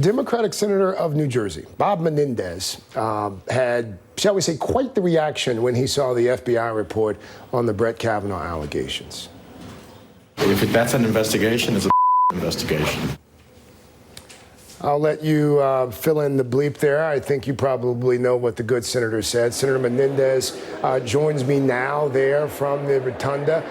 Democratic Senator of New Jersey, Bob Menendez, had, shall we say, quite the reaction when he saw the FBI report on the Brett Kavanaugh allegations. If that's an investigation, it's a investigation. I'll let you fill in the bleep there. I think you probably know what the good senator said. Senator Menendez joins me now there from the rotunda.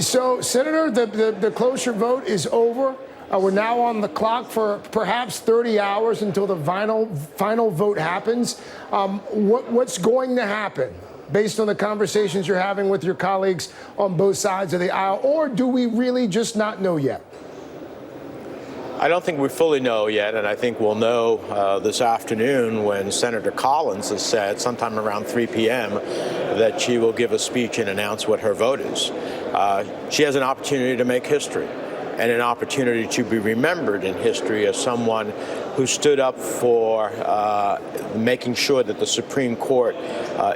So, Senator, the cloture vote is over. We're now on the clock for perhaps 30 hours until the final vote happens. What's going to happen based on the conversations you're having with your colleagues on both sides of the aisle, or do we really just not know yet? I don't think we fully know yet, and I think we'll know this afternoon when Senator Collins has said sometime around 3 p.m. that she will give a speech and announce what her vote is. She has an opportunity to make history and an opportunity to be remembered in history as someone who stood up for making sure that the Supreme Court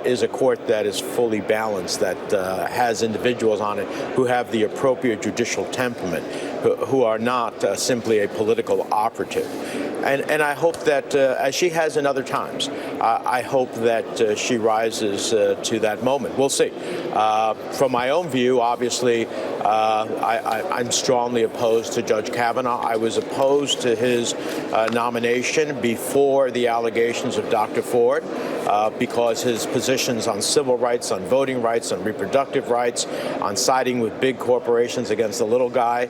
is a court that is fully balanced, that has individuals on it who have the appropriate judicial temperament, who are not simply a political operative. And I hope that, as she has in other times, I hope that she rises to that moment. We'll see. From my own view, obviously, I'm strongly opposed to Judge Kavanaugh. I was opposed to his nomination before the allegations of Dr. Ford because his positions on civil rights, on voting rights, on reproductive rights, on siding with big corporations against the little guy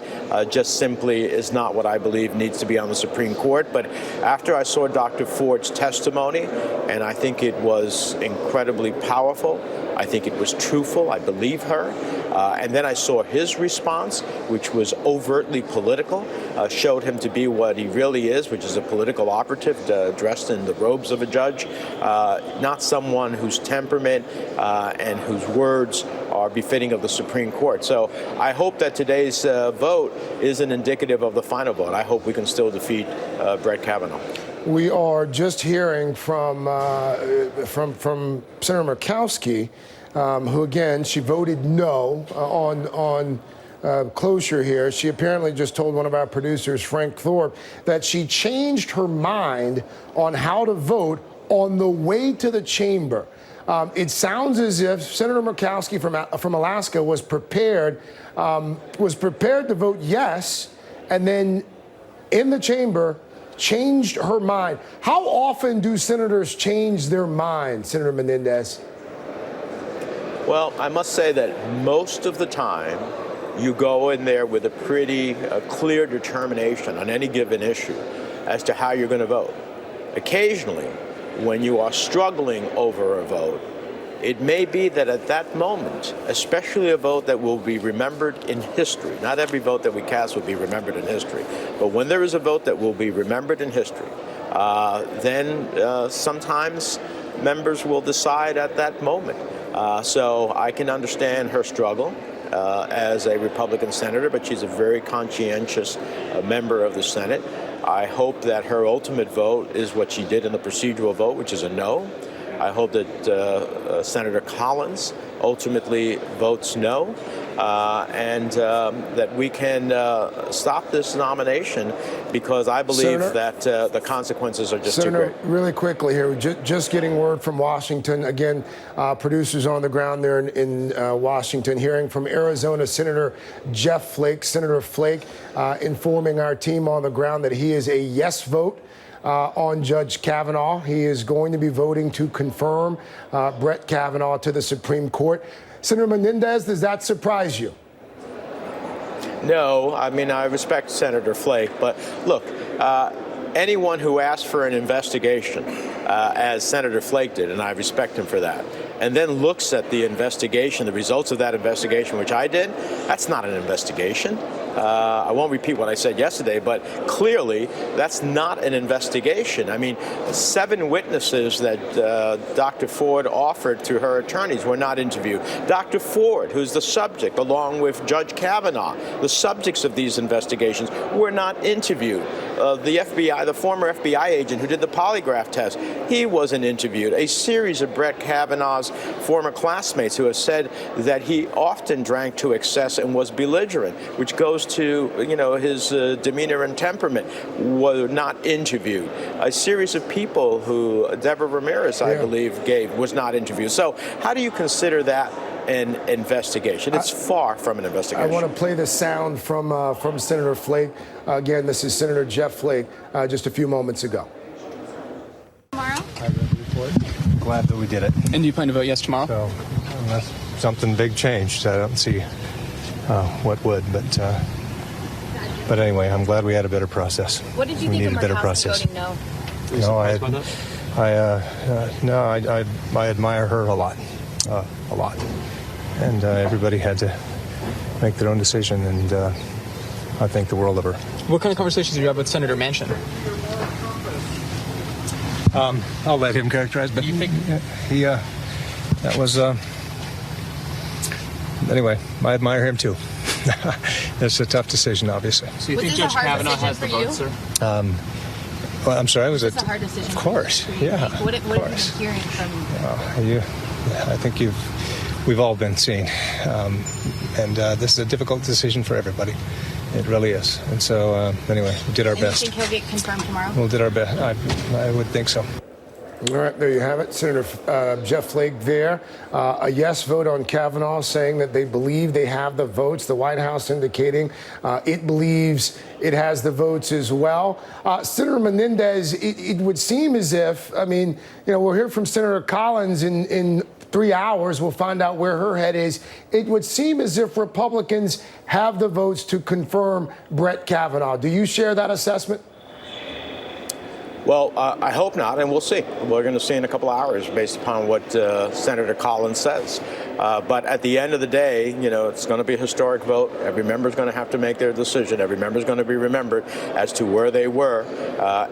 just simply is not what I believe needs to be on the Supreme Court. But after I saw Dr. Ford's testimony, and I think it was incredibly powerful, I think it was truthful, I believe her, and then I saw his response, which was overtly political, showed him to be what he really is, which is a political operative dressed in the robes of a judge, not someone whose temperament and whose words are befitting of the Supreme Court. So I hope that today's vote isn't indicative of the final vote. I hope we can still defeat Brett Kavanaugh. We are just hearing from Senator Murkowski, who, again, she voted no on cloture here. She apparently just told one of our producers, Frank Thorpe, that she changed her mind on how to vote on the way to the chamber. It sounds as if Senator Murkowski from Alaska was prepared to vote yes, and then in the chamber changed her mind. How often do senators change their mind, Senator Menendez? Well, I must say that most of the time you go in there with a pretty clear determination on any given issue as to how you're going to vote. Occasionally, when you are struggling over a vote, it may be that at that moment, especially a vote that will be remembered in history, not every vote that we cast will be remembered in history, but when there is a vote that will be remembered in history, then sometimes members will decide at that moment. So I can understand her struggle as a Republican senator, but she's a very conscientious member of the Senate. I hope that her ultimate vote is what she did in the procedural vote, which is a no. I hope that Senator Collins ultimately votes no, and that we can stop this nomination, because I believe Senator, that the consequences are just Senator, too great. Really quickly here, just getting word from Washington. Again, producers on the ground there in Washington, hearing from Arizona Senator Jeff Flake. Senator Flake informing our team on the ground that he is a yes vote on Judge Kavanaugh. He is going to be voting to confirm Brett Kavanaugh to the Supreme Court. Senator Menendez, does that surprise you? No, I mean, I respect Senator Flake, but look, anyone who asks for an investigation, as Senator Flake did, and I respect him for that, and then looks at the investigation, the results of that investigation, which I did, that's not an investigation. I won't repeat what I said yesterday, but clearly that's not an investigation. I mean, 7 witnesses that Dr. Ford offered to her attorneys were not interviewed. Dr. Ford, who's the subject, along with Judge Kavanaugh, the subjects of these investigations, were not interviewed. the FBI, the former FBI agent who did the polygraph test, he wasn't interviewed. A series of Brett Kavanaugh's former classmates who have said that he often drank to excess and was belligerent, which goes to, his demeanor and temperament, were not interviewed. A series of people who Deborah Ramirez, I believe, was not interviewed. So how do you consider that an investigation? It's far from an investigation. I want to play the sound from Senator Flake. Again, this is Senator Jeff Flake just a few moments ago. Tomorrow? I read the report. Glad that we did it. And do you plan to vote yes tomorrow? So, unless something big changed, I don't see what would. But anyway, I'm glad we had a better process. What did you we think needed of better Murkowski process. voting no? No, I admire her a lot, and everybody had to make their own decision, and I think the world of her. What kind of conversations did you have with Senator Manchin? I'll let him characterize, but you think that was anyway. I admire him too. It's a tough decision, obviously. So you Was think this a Judge hard Kavanaugh has the decision votes, for sir? Well, I'm sorry. It's a hard decision. Of course, for you to yeah. make. What of have you course. been hearing from? I think we've all been seeing, and this is a difficult decision for everybody. It really is. And so, anyway, we did our best. You think he'll get confirmed tomorrow? We did our best. I would think so. All right, there you have it. Senator Jeff Flake there. A yes vote on Kavanaugh, saying that they believe they have the votes. The White House indicating it believes it has the votes as well. Senator Menendez, it would seem as if, we'll hear from Senator Collins in 3 hours. We'll find out where her head is. It would seem as if Republicans have the votes to confirm Brett Kavanaugh. Do you share that assessment? Well, I hope not, and we'll see. We're going to see in a couple of hours based upon what Senator Collins says. But at the end of the day, it's going to be a historic vote. Every member is going to have to make their decision. Every member is going to be remembered as to where they were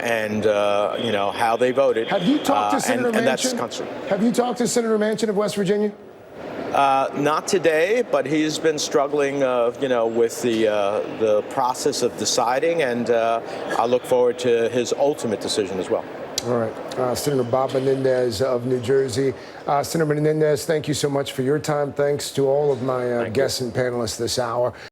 and how they voted. Have you talked to Senator Manchin? Have you talked to Senator Manchin of West Virginia? Not today, but he's been struggling, with the process of deciding, and I look forward to his ultimate decision as well. All right. Senator Bob Menendez of New Jersey. Senator Menendez, thank you so much for your time. Thanks to all of my guests and panelists this hour.